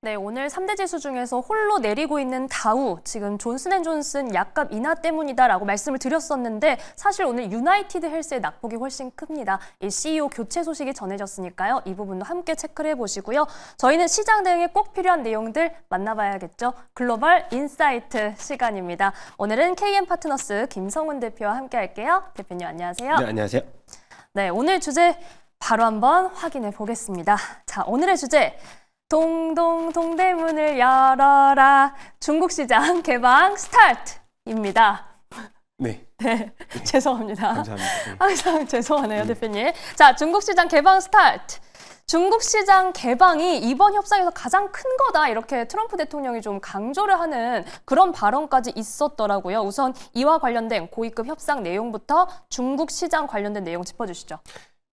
네, 오늘 3대 지수 중에서 홀로 내리고 있는 다우, 지금 존슨앤존슨 약값 인하 때문이다라고 말씀을 드렸었는데 사실 오늘 유나이티드 헬스의 낙폭이 훨씬 큽니다. 이 CEO 교체 소식이 전해졌으니까요. 이 부분도 함께 체크를 해보시고요. 저희는 시장 대응에 꼭 필요한 내용들 만나봐야겠죠. 글로벌 인사이트 시간입니다. 오늘은 KM파트너스 김성훈 대표와 함께 할게요. 대표님 안녕하세요. 네, 안녕하세요. 네, 오늘 주제 바로 한번 확인해 보겠습니다. 자, 오늘의 주제. 동대문을 열어라. 중국 시장 개방 스타트입니다. 네. 네, 죄송합니다. 감사합니다. 네. 항상 죄송하네요, 대표님. 자, 중국 시장 개방 스타트. 중국 시장 개방이 이번 협상에서 가장 큰 거다. 이렇게 트럼프 대통령이 좀 강조를 하는 그런 발언까지 있었더라고요. 우선 이와 관련된 고위급 협상 내용부터 중국 시장 관련된 내용 짚어주시죠.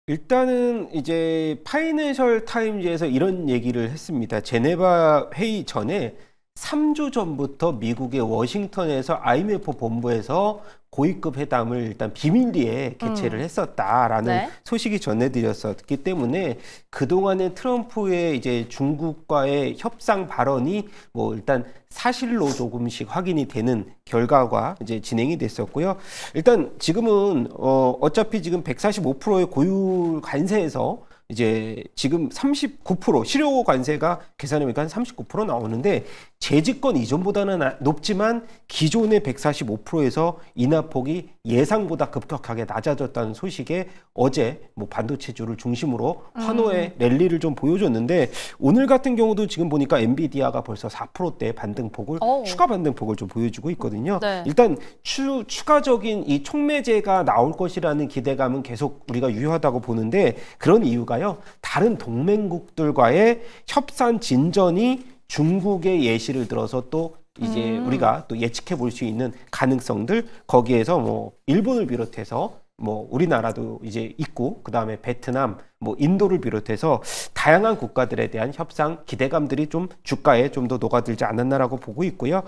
일단은 이제 파이낸셜 타임즈에서 이런 얘기를 했습니다. 제네바 회의 전에 3주 전부터 미국의 워싱턴에서 IMF 본부에서 고위급 회담을 일단 비밀리에 개최를 했었다라는 네. 소식이 전해드렸었기 때문에 그동안의 트럼프의 이제 중국과의 협상 발언이 뭐 일단 사실로 조금씩 확인이 되는 결과가 이제 진행이 됐었고요. 일단 지금은 어차피 지금 145%의 고율 관세에서 이제 지금 39% 실효 관세가 계산해보니까 한 39% 나오는데 재집권 이전보다는 높지만 기존의 145%에서 인하폭이 예상보다 급격하게 낮아졌다는 소식에 어제 뭐 반도체주를 중심으로 환호의 랠리를 좀 보여줬는데 오늘 같은 경우도 지금 보니까 엔비디아가 벌써 4%대 반등폭을 추가 반등폭을 좀 보여주고 있거든요. 네. 일단 추가적인 이 촉매제가 나올 것이라는 기대감은 계속 우리가 유효하다고 보는데 그런 이유가요. 다른 동맹국들과의 협상 진전이 중국의 예시를 들어서 또 이제 우리가 또 예측해 볼 수 있는 가능성들 거기에서 뭐 일본을 비롯해서 뭐 우리나라도 이제 있고 그다음에 베트남 뭐 인도를 비롯해서 다양한 국가들에 대한 협상 기대감들이 좀 주가에 좀 더 녹아들지 않았나라고 보고 있고요.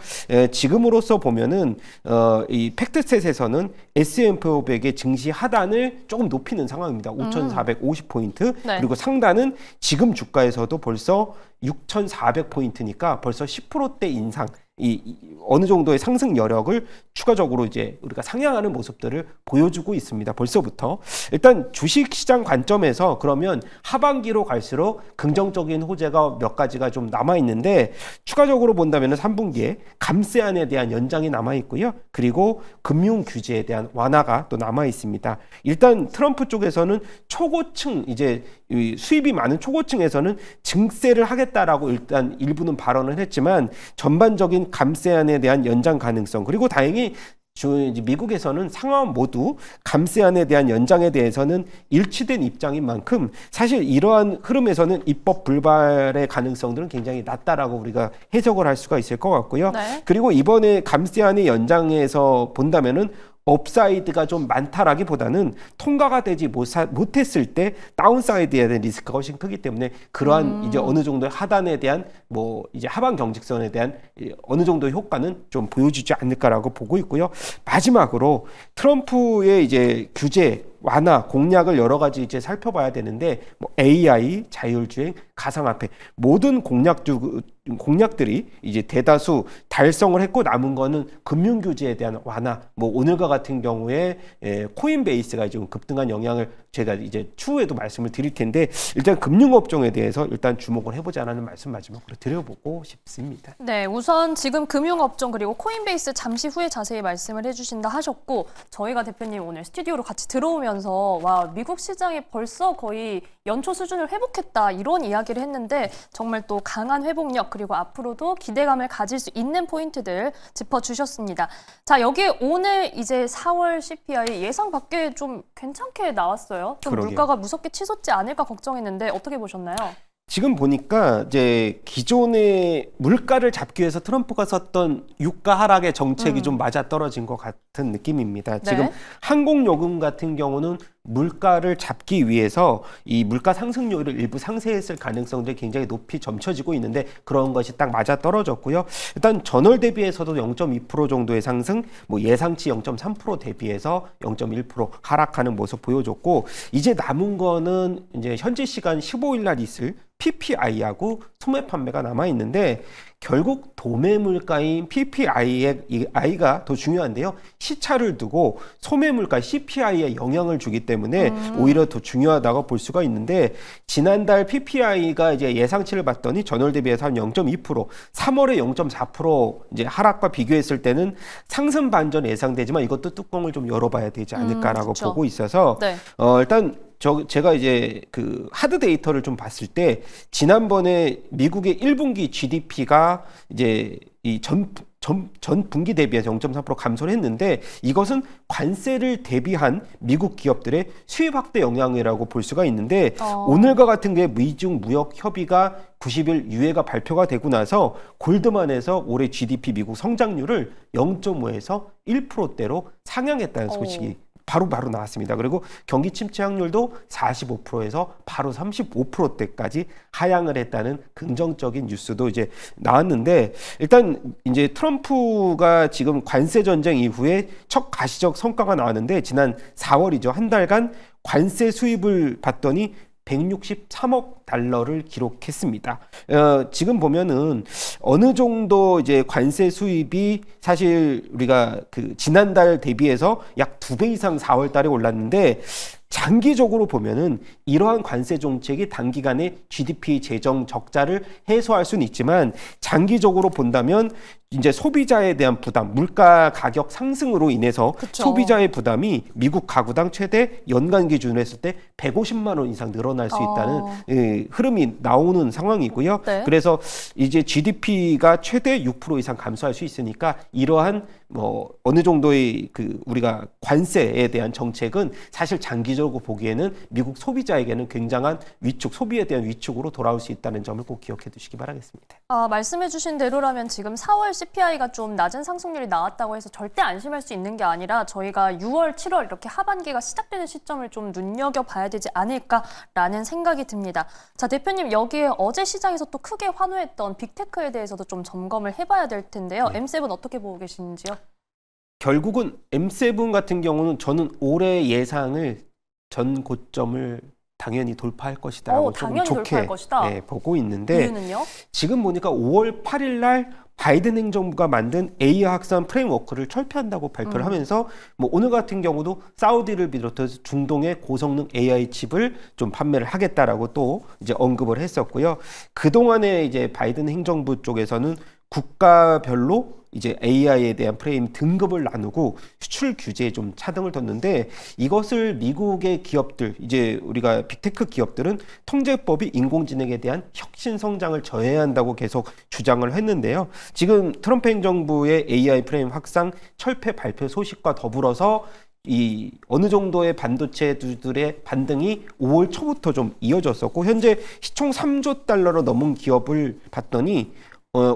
지금으로서 보면은 이 팩트셋에서는 S&P 500의 증시 하단을 조금 높이는 상황입니다. 5,450포인트 네. 그리고 상단은 지금 주가에서도 벌써 6,400포인트니까 벌써 10%대 인상 어느 정도의 상승 여력을 추가적으로 이제 우리가 상향하는 모습들을 보여주고 있습니다. 벌써부터. 일단 주식시장 관점에서 그러면 하반기로 갈수록 긍정적인 호재가 몇 가지가 좀 남아있는데 추가적으로 본다면 3분기에 감세안에 대한 연장이 남아있고요. 그리고 금융 규제에 대한 완화가 또 남아있습니다. 일단 트럼프 쪽에서는 초고층 이제 수입이 많은 초고층에서는 증세를 하겠다라고 일단 일부는 발언을 했지만 전반적인 감세안에 대한 연장 가능성 그리고 다행히 미국에서는 상하원 모두 감세안에 대한 연장에 대해서는 일치된 입장인 만큼 사실 이러한 흐름에서는 입법 불발의 가능성들은 굉장히 낮다라고 우리가 해석을 할 수가 있을 것 같고요. 네. 그리고 이번에 감세안의 연장에서 본다면은 업사이드가 좀 많다라기보다는 통과가 되지 못했을 때 다운사이드에 대한 리스크가 훨씬 크기 때문에 그러한 이제 어느 정도의 하단에 대한 뭐 이제 하반 경직선에 대한 어느 정도의 효과는 좀 보여주지 않을까라고 보고 있고요. 마지막으로 트럼프의 이제 규제 완화 공약을 여러 가지 이제 살펴봐야 되는데 뭐 AI, 자율주행, 가상화폐 모든 공약들이 이제 대다수 달성을 했고 남은 거는 금융 규제에 대한 완화. 뭐 오늘과 같은 경우에 코인베이스가 좀 급등한 영향을 제가 이제 추후에도 말씀을 드릴 텐데 일단 금융업종에 대해서 일단 주목을 해보자라는 말씀 마지막으로 드려보고 싶습니다. 네, 우선 지금 금융업종 그리고 코인베이스 잠시 후에 자세히 말씀을 해주신다 하셨고 저희가 대표님 오늘 스튜디오로 같이 들어오면서 와 미국 시장이 벌써 거의 연초 수준을 회복했다 이런 이야기를 했는데 정말 또 강한 회복력 그리고 앞으로도 기대감을 가질 수 있는 포인트들 짚어주셨습니다. 자 여기 오늘 이제 4월 CPI 예상 밖에 좀 괜찮게 나왔어요. 좀 그러게요. 물가가 무섭게 치솟지 않을까 걱정했는데 어떻게 보셨나요? 지금 보니까 이제 기존의 물가를 잡기 위해서 트럼프가 썼던 유가 하락의 정책이 좀 맞아떨어진 것 같은 느낌입니다. 네. 지금 항공요금 같은 경우는 물가를 잡기 위해서 이 물가 상승률을 일부 상쇄했을 가능성들이 굉장히 높이 점쳐지고 있는데 그런 것이 딱 맞아 떨어졌고요. 일단 전월 대비해서도 0.2% 정도의 상승, 뭐 예상치 0.3% 대비해서 0.1% 하락하는 모습 보여줬고, 이제 남은 거는 이제 현재 시간 15일 날 있을 PPI하고 소매 판매가 남아 있는데, 결국 도매 물가인 PPI가 더 중요한데요. 시차를 두고 소매 물가 CPI에 영향을 주기 때문에 오히려 더 중요하다고 볼 수가 있는데, 지난달 PPI가 이제 예상치를 봤더니 전월 대비해서 한 0.2%, 3월에 0.4% 이제 하락과 비교했을 때는 상승 반전 예상되지만 이것도 뚜껑을 좀 열어봐야 되지 않을까라고 그쵸. 보고 있어서 네. 일단 제가 이제 그 하드 데이터를 좀 봤을 때, 지난번에 미국의 1분기 GDP가 이제 이 전 분기 대비해서 0.3% 감소를 했는데, 이것은 관세를 대비한 미국 기업들의 수입 확대 영향이라고 볼 수가 있는데, 오늘과 같은 게 미중 무역 협의가 90일 유예가 발표가 되고 나서 골드만에서 올해 GDP 미국 성장률을 0.5에서 1%대로 상향했다는 소식이 바로 나왔습니다. 그리고 경기 침체 확률도 45%에서 바로 35%대까지 하향을 했다는 긍정적인 뉴스도 이제 나왔는데, 일단 이제 트럼프가 지금 관세 전쟁 이후에 첫 가시적 성과가 나왔는데, 지난 4월이죠. 한 달간 관세 수입을 봤더니 163억 달러를 기록했습니다. 지금 보면은 어느 정도 이제 관세 수입이 사실 우리가 그 지난달 대비해서 약 2배 이상 4월 달에 올랐는데, 장기적으로 보면은 이러한 관세 정책이 단기간에 GDP 재정 적자를 해소할 수는 있지만, 장기적으로 본다면 이제 소비자에 대한 부담, 물가 가격 상승으로 인해서 그쵸. 소비자의 부담이 미국 가구당 최대 연간 기준으로 했을 때 150만 원 이상 늘어날 수 있다는 흐름이 나오는 상황이고요. 네. 그래서 이제 GDP가 최대 6% 이상 감소할 수 있으니까, 이러한 뭐 어느 정도의 그 우리가 관세에 대한 정책은 사실 장기적으로 보기에는 미국 소비자에게는 굉장한 위축, 소비에 대한 위축으로 돌아올 수 있다는 점을 꼭 기억해 두시기 바라겠습니다. 말씀해주신 대로라면 지금 4월 CPI가 좀 낮은 상승률이 나왔다고 해서 절대 안심할 수 있는 게 아니라, 저희가 6월, 7월 이렇게 하반기가 시작되는 시점을 좀 눈여겨봐야 되지 않을까라는 생각이 듭니다. 자, 대표님, 여기에 어제 시장에서 또 크게 환호했던 빅테크에 대해서도 좀 점검을 해봐야 될 텐데요. M7 어떻게 보고 계시는지요? 결국은 M7 같은 경우는 저는 올해 예상을 전 고점을 당연히 돌파할 것이다라고 좀 당연히 좋게 돌파할 것이다. 보고 있는데, 이유는요? 지금 보니까 5월 8일 날 바이든 행정부가 만든 AI 확산 프레임워크를 철폐한다고 발표를 하면서, 뭐 오늘 같은 경우도 사우디를 비롯해서 중동의 고성능 AI 칩을 좀 판매를 하겠다라고 또 이제 언급을 했었고요. 그동안에 이제 바이든 행정부 쪽에서는 국가별로 이제 AI에 대한 프레임 등급을 나누고 수출 규제에 좀 차등을 뒀는데, 이것을 미국의 기업들, 이제 우리가 빅테크 기업들은 통제법이 인공지능에 대한 혁신 성장을 저해야 한다고 계속 주장을 했는데요. 지금 트럼프 행정부의 AI 프레임 확산 철폐 발표 소식과 더불어서 이 어느 정도의 반도체들의 반등이 5월 초부터 좀 이어졌었고, 현재 시총 3조 달러로 넘은 기업을 봤더니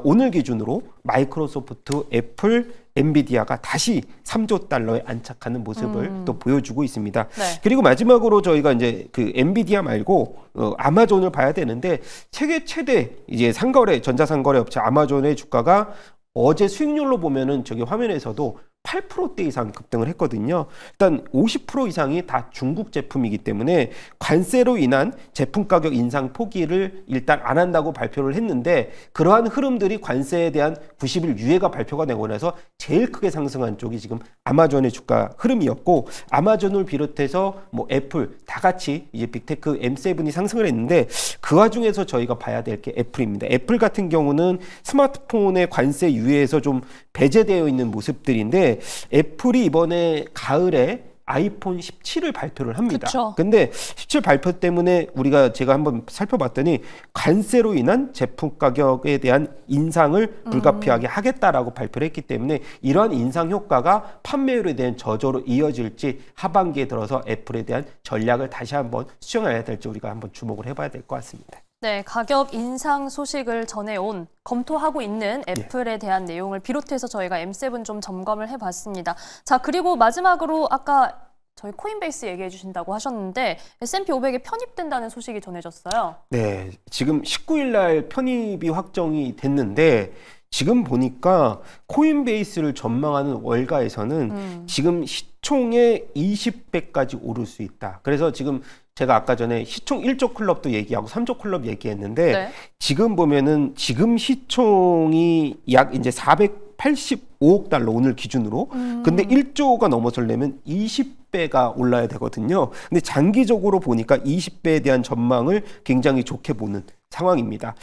오늘 기준으로 마이크로소프트, 애플, 엔비디아가 다시 3조 달러에 안착하는 모습을 또 보여주고 있습니다. 네. 그리고 마지막으로 저희가 이제 그 엔비디아 말고 아마존을 봐야 되는데, 세계 최대 이제 전자상거래 업체 아마존의 주가가 어제 수익률로 보면은 저기 화면에서도 8%대 이상 급등을 했거든요. 일단 50% 이상이 다 중국 제품이기 때문에 관세로 인한 제품 가격 인상 포기를 일단 안 한다고 발표를 했는데, 그러한 흐름들이 관세에 대한 90일 유예가 발표가 되고 나서 제일 크게 상승한 쪽이 지금 아마존의 주가 흐름이었고, 아마존을 비롯해서 뭐 애플 다 같이 이제 빅테크 M7이 상승을 했는데, 그 와중에서 저희가 봐야 될 게 애플입니다. 애플 같은 경우는 스마트폰의 관세 유예에서 좀 배제되어 있는 모습들인데, 애플이 이번에 가을에 아이폰 17을 발표를 합니다. 그쵸. 근데 17 발표 때문에 제가 한번 살펴봤더니 관세로 인한 제품 가격에 대한 인상을 불가피하게 하겠다라고 발표를 했기 때문에, 이러한 인상 효과가 판매율에 대한 저조로 이어질지, 하반기에 들어서 애플에 대한 전략을 다시 한번 수정해야 될지 우리가 한번 주목을 해봐야 될 것 같습니다. 네, 가격 인상 소식을 전해온, 검토하고 있는 애플에 대한 내용을 비롯해서 저희가 M7 좀 점검을 해봤습니다. 자, 그리고 마지막으로 아까 저희 코인베이스 얘기해 주신다고 하셨는데 S&P 500에 편입된다는 소식이 전해졌어요. 네, 지금 19일 날 편입이 확정이 됐는데 지금 보니까 코인베이스를 전망하는 월가에서는 지금 시총의 20배까지 오를 수 있다. 그래서 지금 제가 아까 전에 시총 1조 클럽도 얘기하고 3조 클럽 얘기했는데 네. 지금 보면은 지금 시총이 약 이제 485억 달러 오늘 기준으로. 근데 1조가 넘어서려면 20배가 올라야 되거든요. 근데 장기적으로 보니까 20배에 대한 전망을 굉장히 좋게 보는 상황입니다.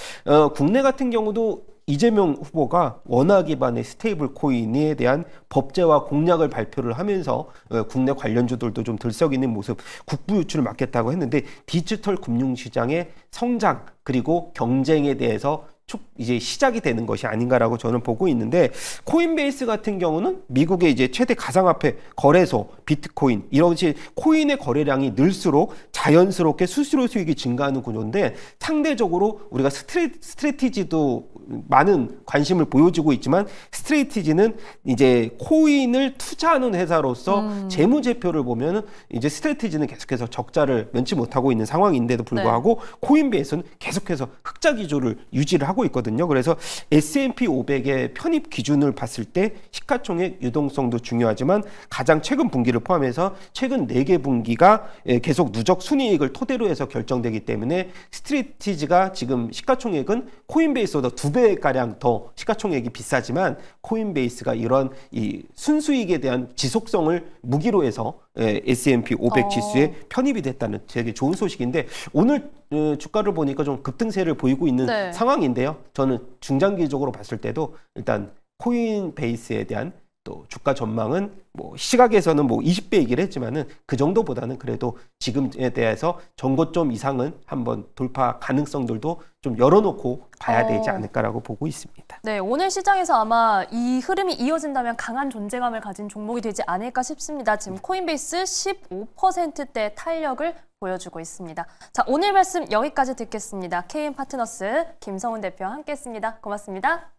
국내 같은 경우도 이재명 후보가 원화 기반의 스테이블 코인에 대한 법제화 공약을 발표를 하면서 국내 관련주들도 좀 들썩이는 모습, 국부 유출을 막겠다고 했는데 디지털 금융 시장의 성장 그리고 경쟁에 대해서 이제 시작이 되는 것이 아닌가라고 저는 보고 있는데, 코인베이스 같은 경우는 미국의 이제 최대 가상화폐 거래소 비트코인 이런 식 코인의 거래량이 늘수록 자연스럽게 수수료 수익이 증가하는 구조인데, 상대적으로 우리가 스트래티지도 많은 관심을 보여주고 있지만 스트래티지는 이제 코인을 투자하는 회사로서 재무제표를 보면은 이제 스트래티지는 계속해서 적자를 면치 못하고 있는 상황인데도 불구하고 코인베이스는 계속해서 흑자 기조를 유지를 하고 있거든요. 그래서 S&P 500의 편입 기준을 봤을 때 시가총액 유동성도 중요하지만 가장 최근 분기를 포함해서 최근 4개 분기가 계속 누적 순이익을 토대로 해서 결정되기 때문에 스트래티지가 지금 시가총액은 코인베이스보다 2배가량 더 시가총액이 비싸지만 코인베이스가 이런 이 순수익에 대한 지속성을 무기로 해서 S&P 500 지수에 편입이 됐다는 되게 좋은 소식인데, 오늘 주가를 보니까 좀 급등세를 보이고 있는 네. 상황인데요. 저는 중장기적으로 봤을 때도 일단 코인베이스에 대한 또 주가 전망은 뭐 시각에서는 뭐 20배 얘기를 했지만은 그 정도보다는 그래도 지금에 대해서 전고점 이상은 한번 돌파 가능성들도 좀 열어놓고 봐야 되지 않을까라고 보고 있습니다. 네, 오늘 시장에서 아마 이 흐름이 이어진다면 강한 존재감을 가진 종목이 되지 않을까 싶습니다. 지금 코인베이스 15%대 탄력을 보여주고 있습니다. 자, 오늘 말씀 여기까지 듣겠습니다. KM 파트너스 김성훈 대표와 함께했습니다. 고맙습니다.